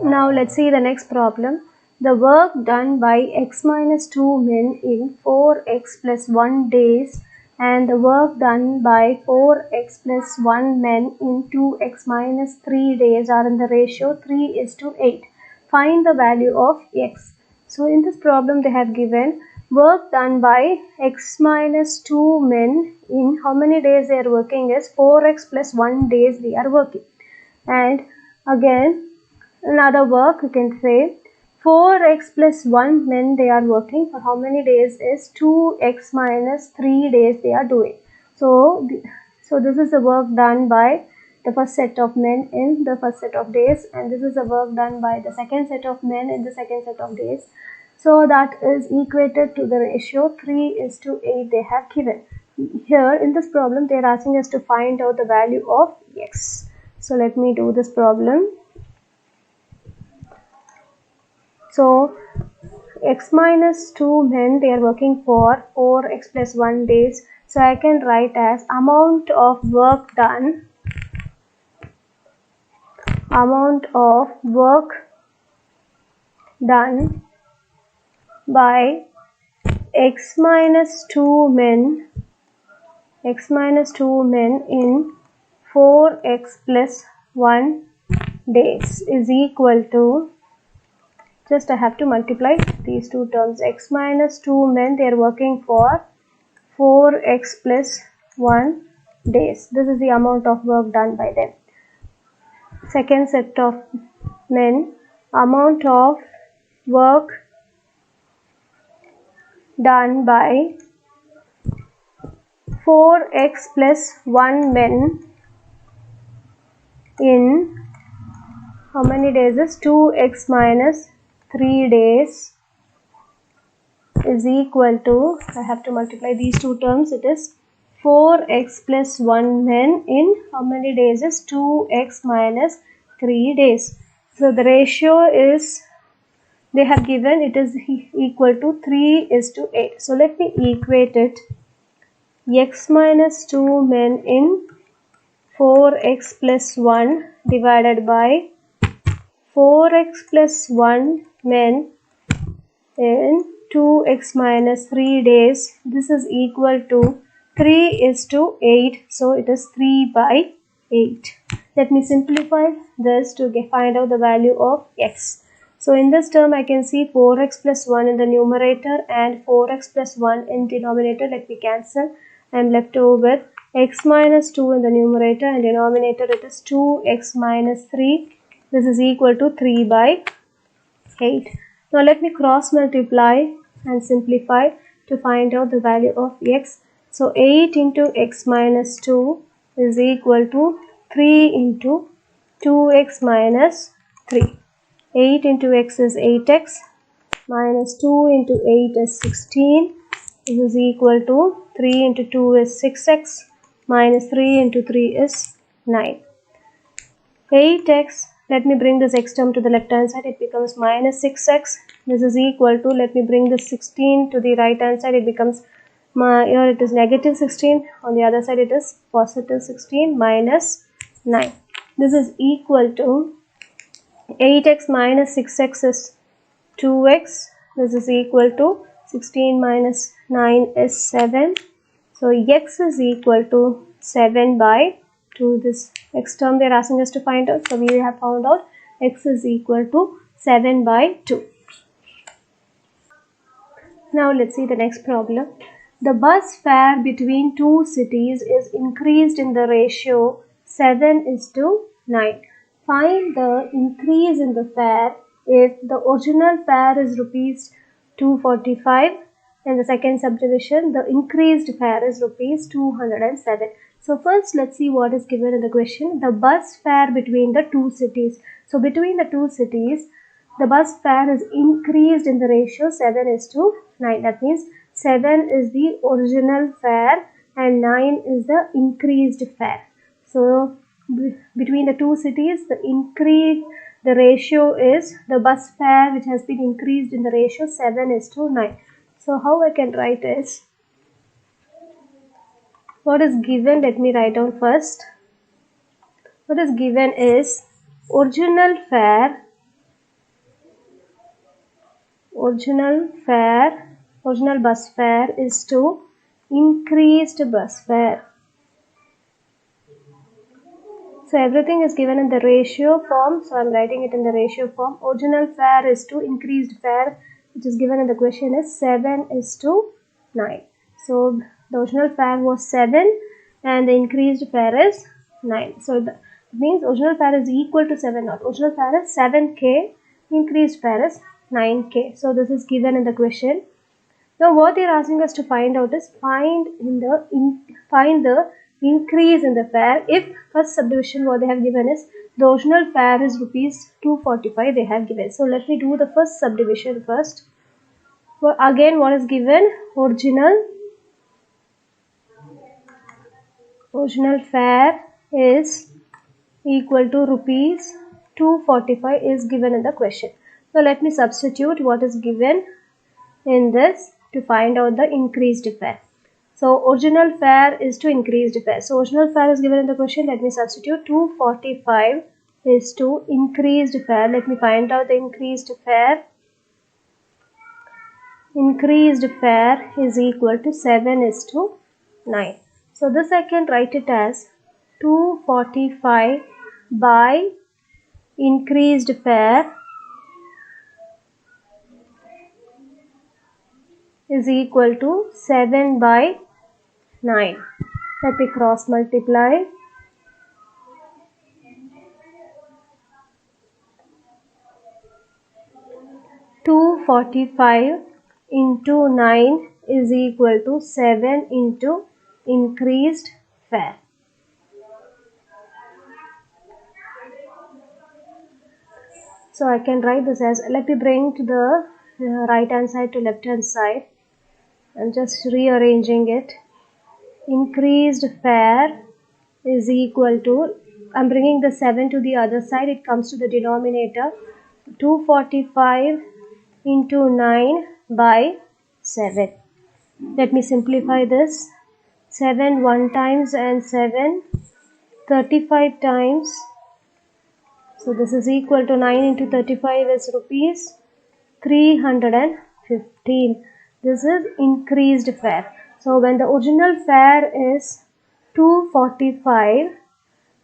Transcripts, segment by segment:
Now let's see the next problem. The work done by x minus 2 men in 4x plus 1 days and the work done by 4x plus 1 men in 2x minus 3 days are in the ratio 3:8. Find the value of x. So in this problem they have given work done by x minus 2 men in how many days they are working is 4x plus 1 days they are working. And again another work you can say 4x plus 1 men they are working for how many days is 2x minus 3 days they are doing. So this is the work done by the first set of men in the first set of days, and this is the work done by the second set of men in the second set of days. So that is equated to the ratio 3:8 they have given. Here in this problem they are asking us to find out the value of x. So let me do this problem. So x minus 2 men they are working for 4x plus 1 days. So I can write as amount of work done by x minus 2 men in 4x plus 1 days is equal to, just I have to multiply these two terms. X minus 2 men they are working for 4x plus 1 days. This is the amount of work done by them. Second set of men, amount of work done by 4x plus 1 men in how many days is 2x minus 3 days is equal to, I have to multiply these two terms, it is 4x plus 1 men in how many days is 2x minus 3 days. So the ratio is, they have given it is equal to 3:8. So let me equate it. X minus 2 men in 4x plus 1 divided by 4x plus 1 men in 2x minus 3 days. This is equal to 3:8. So it is 3/8. Let me simplify this to find out the value of x. So in this term I can see 4x plus 1 in the numerator and 4x plus 1 in denominator. Let me cancel. I am left over with x minus 2 in the numerator and denominator it is 2x minus 3. This is equal to 3/8. Now let me cross multiply and simplify to find out the value of x. So 8 into x minus 2 is equal to 3 into 2x minus 3. 8 into x is 8x minus 2 into 8 is 16. This is equal to 3 into 2 is 6x minus 3 into 3 is 9. 8x, let me bring this x term to the left hand side, it becomes minus 6x. This is equal to, let me bring this 16 to the right hand side, it becomes, here it is negative 16, on the other side it is positive 16 minus 9. This is equal to 8x minus 6x is 2x. This is equal to 16 minus 9 is 7. So x is equal to 7/2. This x term they are asking us to find out. So we have found out x is equal to 7/2. Now let's see the next problem. The bus fare between two cities is increased in the ratio 7:9. Find the increase in the fare if the original fare is rupees 245. In the second subdivision, the increased fare is rupees 207. So first let's see what is given in the question. The bus fare between the two cities. So between the two cities, the bus fare is increased in the ratio 7:9. That means 7 is the original fare and 9 is the increased fare. So between the two cities, the ratio is the bus fare which has been increased in the ratio 7:9. So how I can write is what is given, let me write down first. What is given is original bus fare is to increased bus fare. So everything is given in the ratio form. So I am writing it in the ratio form. Original fare is to increased fare, which is given in the question is 7:9. So the original fare was 7 and the increased fare is 9. So it means original fare is equal to 7 not. Original fare is 7k, increased fare is 9k. So this is given in the question. Now what they are asking us to find out is find the increase in the fare. If first subdivision what they have given is the original fare is rupees 245 they have given. So let me do the first subdivision first. So again what is given? Original fare is equal to rupees 245 is given in the question. So let me substitute what is given in this to find out the increased fare. So original fare is to increased fare. So original fare is given in the question. Let me substitute 245 is to increased fare. Let me find out the increased fare. Increased fare is equal to 7:9. So this I can write it as 245 by increased fare is equal to 7/9. Let me cross multiply. 245 into 9 is equal to 7 into increased fare. So I can write this as, let me bring to the right hand side to left hand side. I'm just rearranging it. Increased fare is equal to, I'm bringing the 7 to the other side, it comes to the denominator. 245 into 9 by 7. Let me simplify this. 7 1 times and 7 35 times. So this is equal to 9 into 35 is rupees 315. This is increased fare. So when the original fare is 245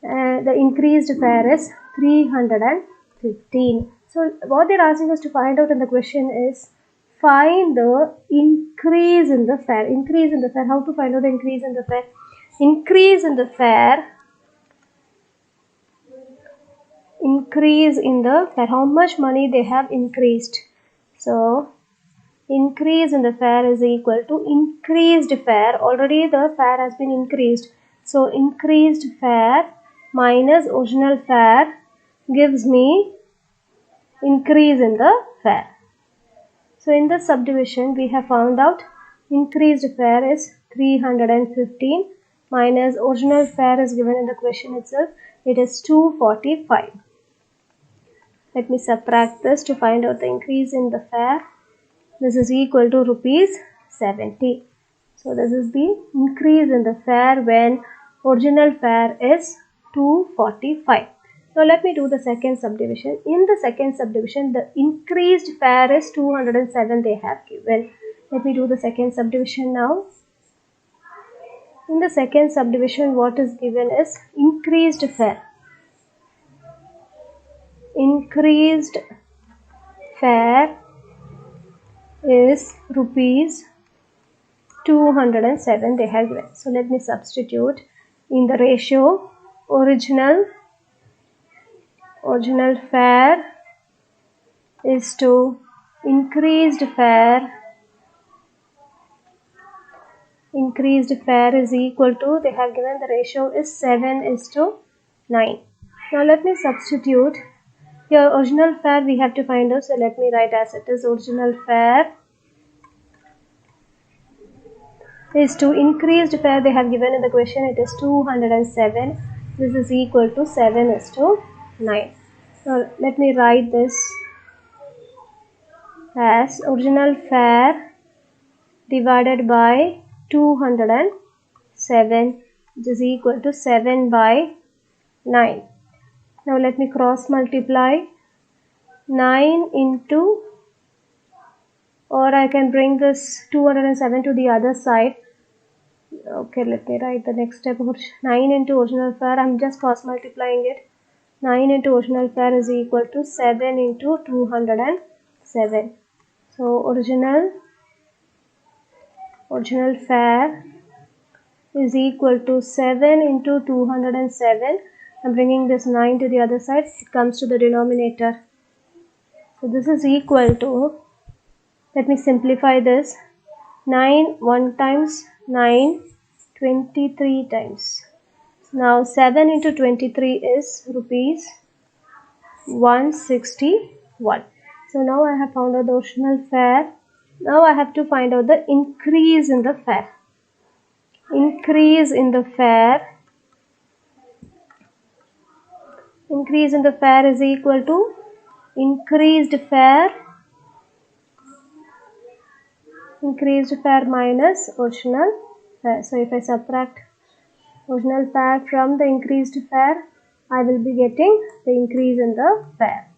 and the increased fare is 315. So what they're asking us to find out in the question is find the increase in the fare. Increase in the fare. How to find out the increase in the fare? Increase in the fare. Increase in the fare. How much money they have increased? So increase in the fare is equal to increased fare. Already the fare has been increased. So increased fare minus original fare gives me increase in the fare. So in the subdivision we have found out increased fare is 315 minus original fare is given in the question itself. It is 245. Let me subtract this to find out the increase in the fare. This is equal to rupees 70. So this is the increase in the fare when original fare is 245. Now let me do the second subdivision. In the second subdivision, the increased fare is 207 they have given. Let me do the second subdivision now. In the second subdivision, what is given is increased fare. Increased fare is rupees 207 they have given. So let me substitute in the ratio original fare is to increased fare. Increased fare is equal to, they have given the ratio is 7:9. Now let me substitute. Here original fare we have to find out, so let me write as it is. Original fare is to increased fare they have given in the question, it is 207. This is equal to 7:9. So let me write this as original fare divided by 207. 7, which is equal to 7 by 9. Now let me cross multiply 9 into, or I can bring this 207 to the other side. Okay, let me write the next step. 9 into original fare, I'm just cross multiplying it. 9 into original fare is equal to 7 into 207. So original fare is equal to 7 into 207. I'm bringing this 9 to the other side. It comes to the denominator. So this is equal to, let me simplify this. 9 1 times 9, 23 times. Now 7 into 23 is rupees 161. So now I have found out the original fare. Now I have to find out the increase in the fare. Increase in the fare is equal to increased fare minus original fare. So if I subtract original fare from the increased fare, I will be getting the increase in the fare.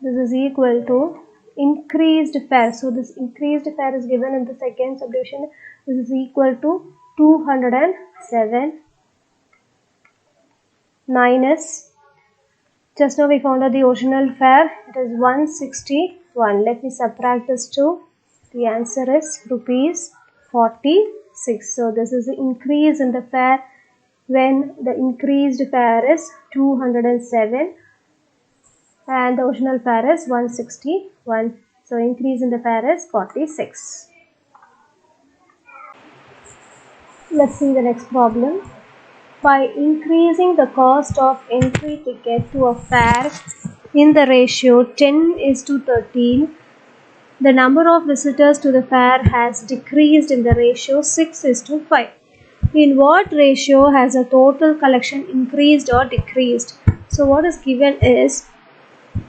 This is equal to increased fare. So this increased fare is given in the second subdivision. This is equal to 207 minus, just now we found out the original fare, it is 161. Let me subtract this 2. The answer is rupees 46. So this is the increase in the fare when the increased fare is 207 and the original fare is 161. So increase in the fare is 46. Let's see the next problem. By increasing the cost of entry ticket to a fare in the ratio 10:13, the number of visitors to the fare has decreased in the ratio 6:5. In what ratio has the total collection increased or decreased? So what is given is,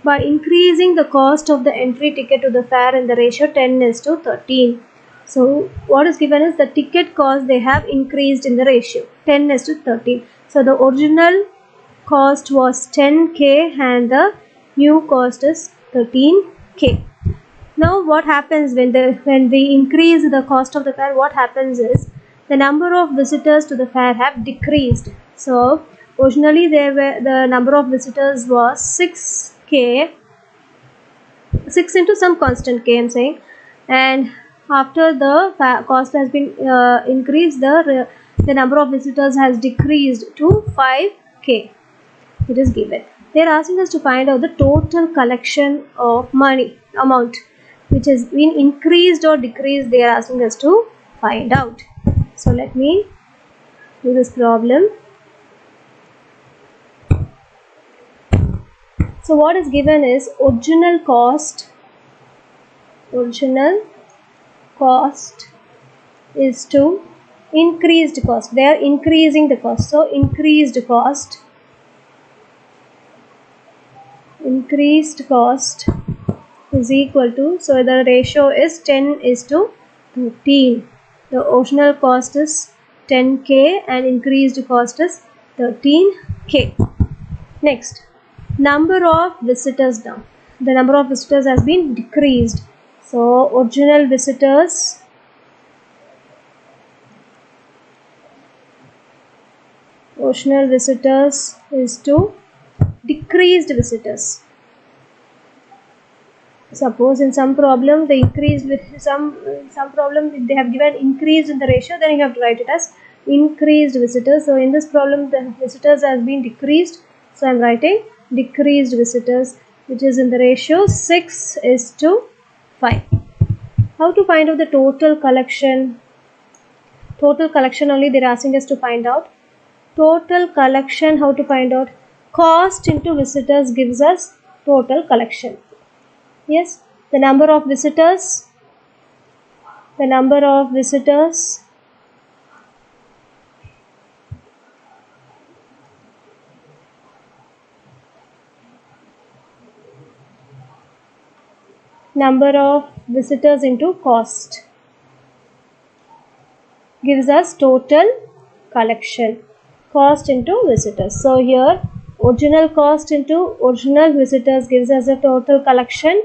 by increasing the cost of the entry ticket to the fare in the ratio 10:13. So what is given is the ticket cost they have increased in the ratio 10:13. So the original cost was 10k and the new cost is 13k. Now what happens when we increase the cost of the fare? What happens is the number of visitors to the fare have decreased. So originally the number of visitors was 6k, 6 into some constant k I'm saying, and after the cost has been increased, the number of visitors has decreased to 5k. It is given. They are asking us to find out the total collection of money amount which has been increased or decreased. They are asking us to find out. So let me do this problem. So what is given is original cost is to increased cost. They are increasing the cost. So increased cost is equal to, so the ratio is 10:13. The original cost is 10k and increased cost is 13k. Next, number of visitors. Now the number of visitors has been decreased. So original visitors is to decreased visitors. Suppose in some problem they increased with some problem they have given increase in the ratio, then you have to write it as increased visitors. So in this problem the visitors has been decreased, so I am writing decreased visitors, which is in the ratio 6:5. How to find out the total collection? Total collection only they are asking us to find out. Total collection, how to find out? Cost into visitors gives us total collection. Yes, the number of visitors number of visitors into cost. gives us total collection, cost into visitors. So here original cost into original visitors gives us a total collection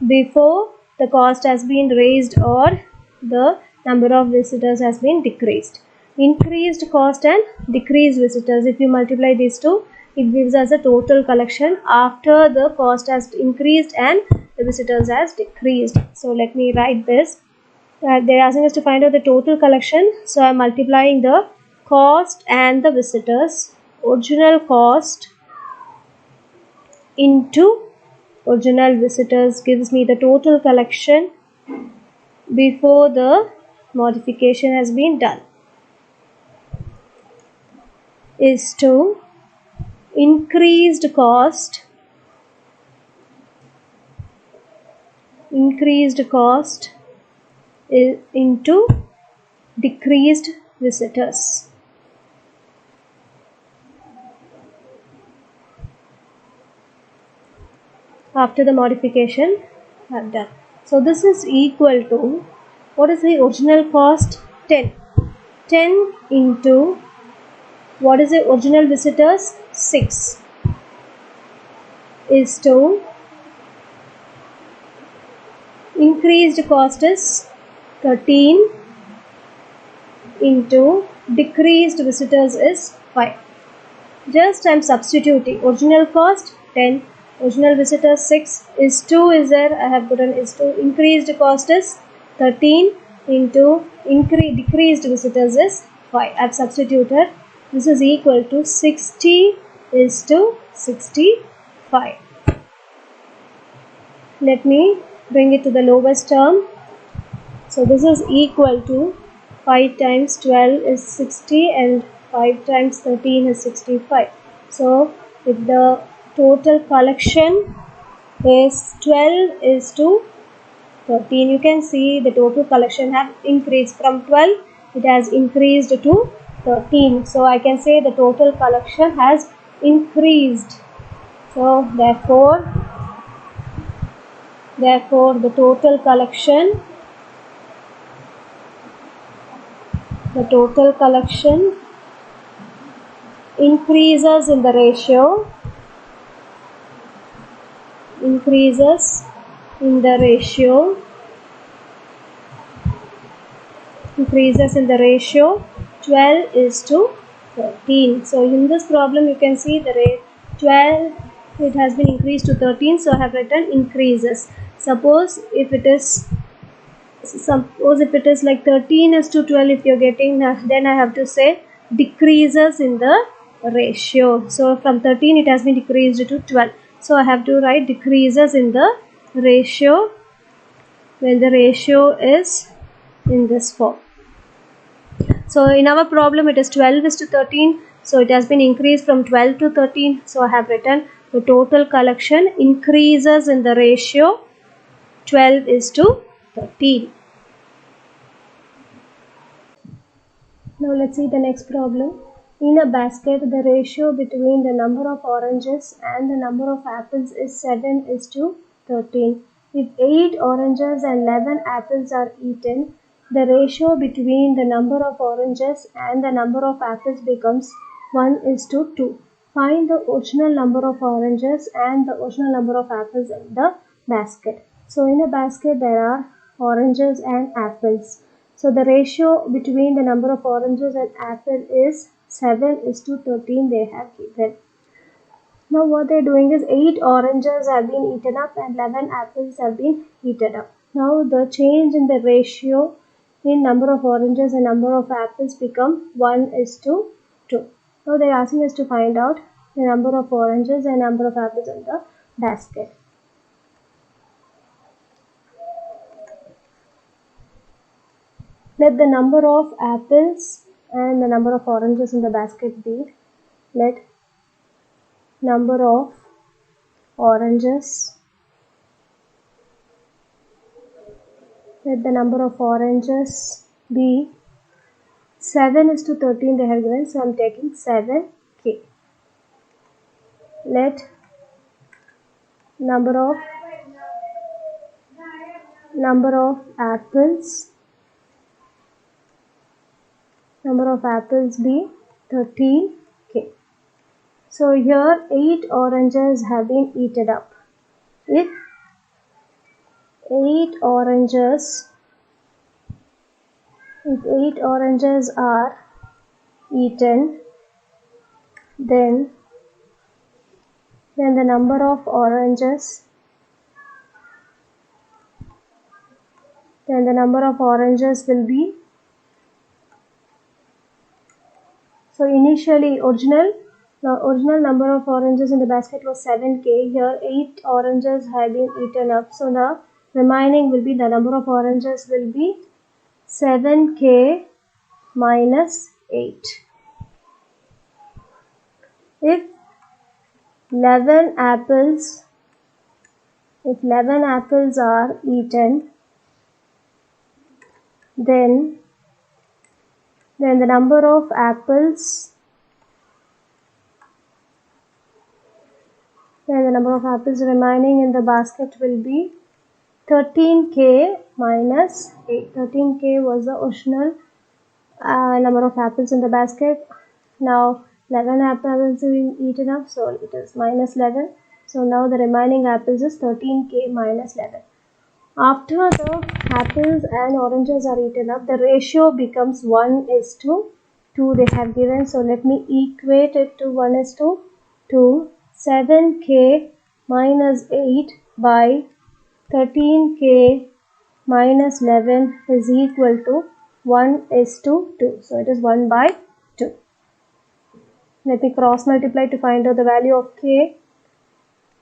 before the cost has been raised or the number of visitors has been decreased. Increased cost and decreased visitors, if you multiply these two, it gives us a total collection after the cost has increased and the visitors has decreased. So let me write this. They're asking us to find out the total collection. So I'm multiplying the cost and the visitors. Original cost into original visitors gives me the total collection before the modification has been done, is to increased cost into decreased visitors. After the modification I've done. So this is equal to, what is the original cost? 10. 10 into, what is the original visitors? 6, is to increased cost is 13 into decreased visitors is 5. Just I am substituting original cost 10, original visitors 6, is 2 is there, I have put an is 2, increased cost is 13 into decreased visitors is 5. I have substituted. This is equal to 60 is to 65. Let me bring it to the lowest term. So this is equal to 5 times 12 is 60 and 5 times 13 is 65. So if the total collection is 12 is to 13, you can see the total collection have increased from 12, it has increased to 13. So I can say the total collection has increased. So therefore the total collection increases in the ratio increases in the ratio 12 is to 13. So in this problem you can see the rate 12, it has been increased to 13, so I have written increases. Suppose if it is like 13 is to 12, if you're getting, then I have to say decreases in the ratio. So from 13 it has been decreased to 12, so I have to write decreases in the ratio when the ratio is in this form. So in our problem it is 12 is to 13, so it has been increased from 12 to 13, so I have written the total collection increases in the ratio 12 is to 13. Now let's see the next problem. In a basket, the ratio between the number of oranges and the number of apples is 7 is to 13. If 8 oranges and 11 apples are eaten, the ratio between the number of oranges and the number of apples becomes 1 is to 2. Find the original number of oranges and the original number of apples in the basket. So in a basket there are oranges and apples. So the ratio between the number of oranges and apple is 7 is to 13 they have given. Now what they are doing is 8 oranges have been eaten up and 11 apples have been eaten up. Now the change in the ratio in number of oranges and number of apples become 1 is to 2. Now they are asking us to find out the number of oranges and number of apples in the basket. Let the number of apples and the number of oranges in the basket be, let number of oranges, let the number of oranges be 7 is to 13 they have given, so I am taking 7k. Let number of apples number of apples be 13k. So here 8 oranges have been eaten up. If 8 oranges are eaten, then the number of oranges will be, so initially original number of oranges in the basket was 7k. Here 8 oranges have been eaten up, so the remaining will be, the number of oranges will be 7k minus 8. If 11 apples are eaten, then the number of apples remaining in the basket will be 13k minus 8. 13k was the original number of apples in the basket. Now 11 apples have been eaten up, so it is minus 11. So now the remaining apples is 13k minus 11. After the apples and oranges are eaten up, the ratio becomes 1:2 they have given. So let me equate it to 1:2. 7k minus 8 by 13k minus 11 is equal to 1:2. So it is 1/2. Let me cross multiply to find out the value of k.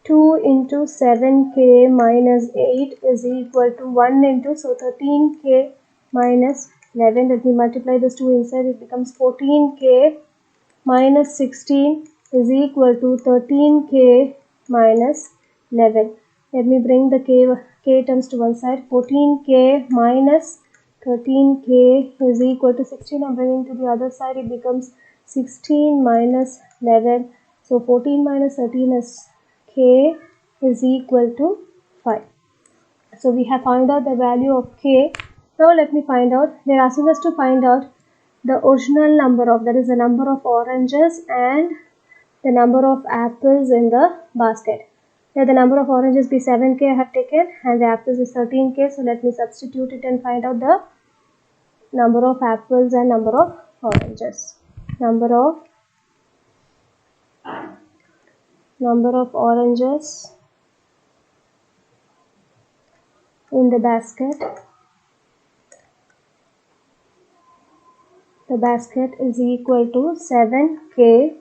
2 into 7k minus 8 is equal to 1 into, so 13k minus 11. Let me multiply this 2 inside, it becomes 14k minus 16 is equal to 13k minus 11. Let me bring the k terms to one side. 14k minus 13k is equal to 16. I'm bringing to the other side, it becomes 16 minus 11. So 14 minus 13 is k is equal to 5. So we have found out the value of k. Now let me find out, they are asking us to find out the original number of, that is the number of oranges and the number of apples in the basket. Let the number of oranges be 7k I have taken, and the apples is 13k. So let me substitute it and find out the number of apples and number of oranges. Number of oranges in the basket. The basket is equal to 7k,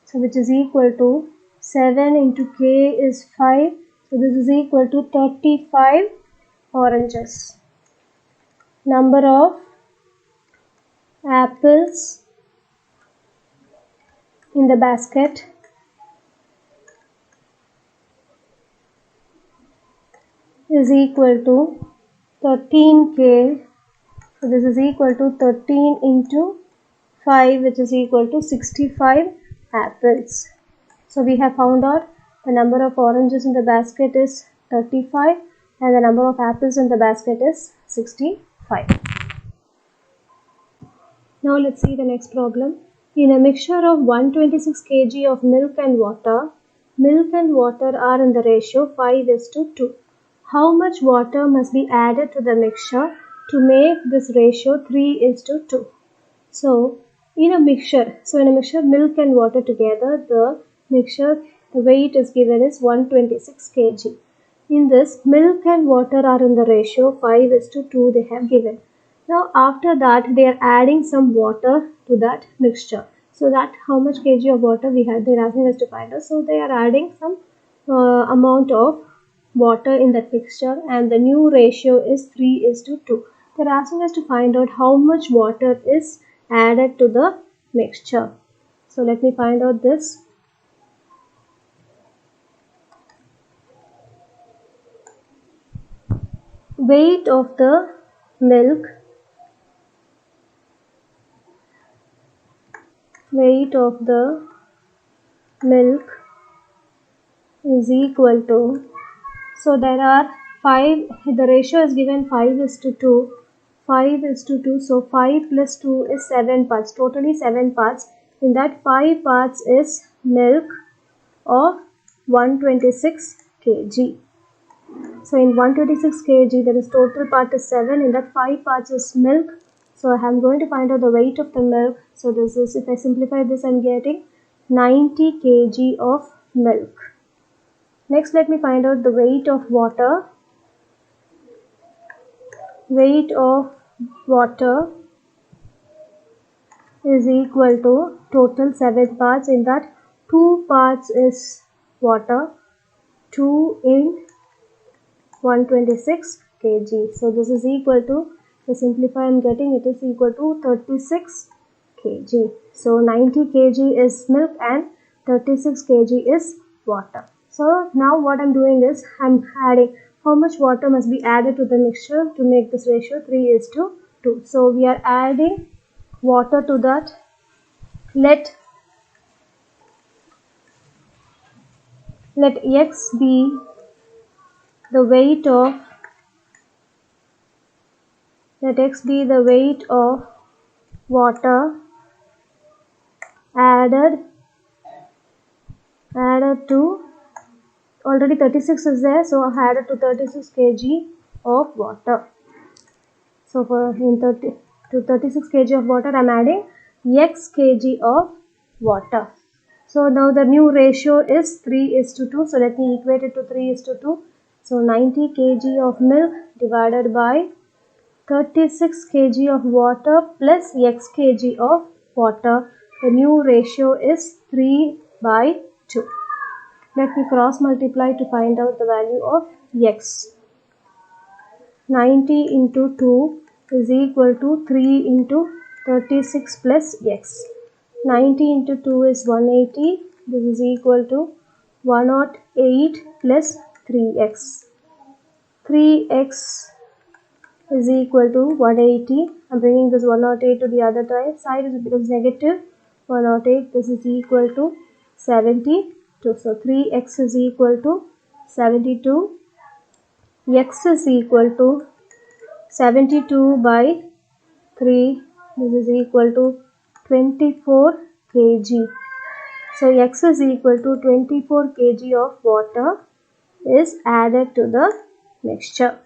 so which is equal to 7 into k is 5, so this is equal to 35 oranges. Number of apples in the basket is equal to 13k, so this is equal to 13 into 5, which is equal to 65 apples. So we have found out the number of oranges in the basket is 35 and the number of apples in the basket is 65. Now let's see the next problem. In a mixture of 126 kg of milk and water are in the ratio 5:2. How much water must be added to the mixture to make this ratio 3:2? So in a mixture milk and water together, the weight is given is 126 kg. In this, milk and water are in the ratio 5:2 they have given. Now after that they are adding some water to that mixture. So that how much kg of water we had, they are asking us to find out. So they are adding some amount of water in that mixture, and the new ratio is 3:2. They are asking us to find out how much water is added to the mixture. So let me find out this. Weight of the milk is equal to, so there are 5, the ratio is given 5:2. 5:2. So 5 plus 2 is 7 parts. Totally 7 parts. In that 5 parts is milk of 126 kg. So in 126 kg there is total part is 7. In that 5 parts is milk. So I am going to find out the weight of the milk. So this is, if I simplify this, I am getting 90 kg of milk. Next let me find out the weight of water. Weight of water is equal to total 7 parts. In that 2 parts is water. 2 in 126 kg. So this is equal to, to simplify I am getting it is equal to 36 kg. So 90 kg is milk and 36 kg is water. So now what I am doing is I am adding how much water must be added to the mixture to make this ratio 3:2. So we are adding water to that. Let X be the weight of water added to, already 36 is there, so I added to 36 kg of water. So for in 36 kg of water I am adding X kg of water. So now the new ratio is 3:2. So let me equate it to 3:2. So 90 kg of milk divided by 36 kg of water plus X kg of water. The new ratio is 3/2. Let me cross multiply to find out the value of X. 90 into 2 is equal to 3 into 36 plus X. 90 into 2 is 180. This is equal to 108 plus 3x. 3x is equal to 180. I am bringing this 108 to the other side. It becomes negative 108. This is equal to 72. So 3x is equal to 72. X is equal to 72 by 3. This is equal to 24 kg. So X is equal to 24 kg of water is added to the mixture.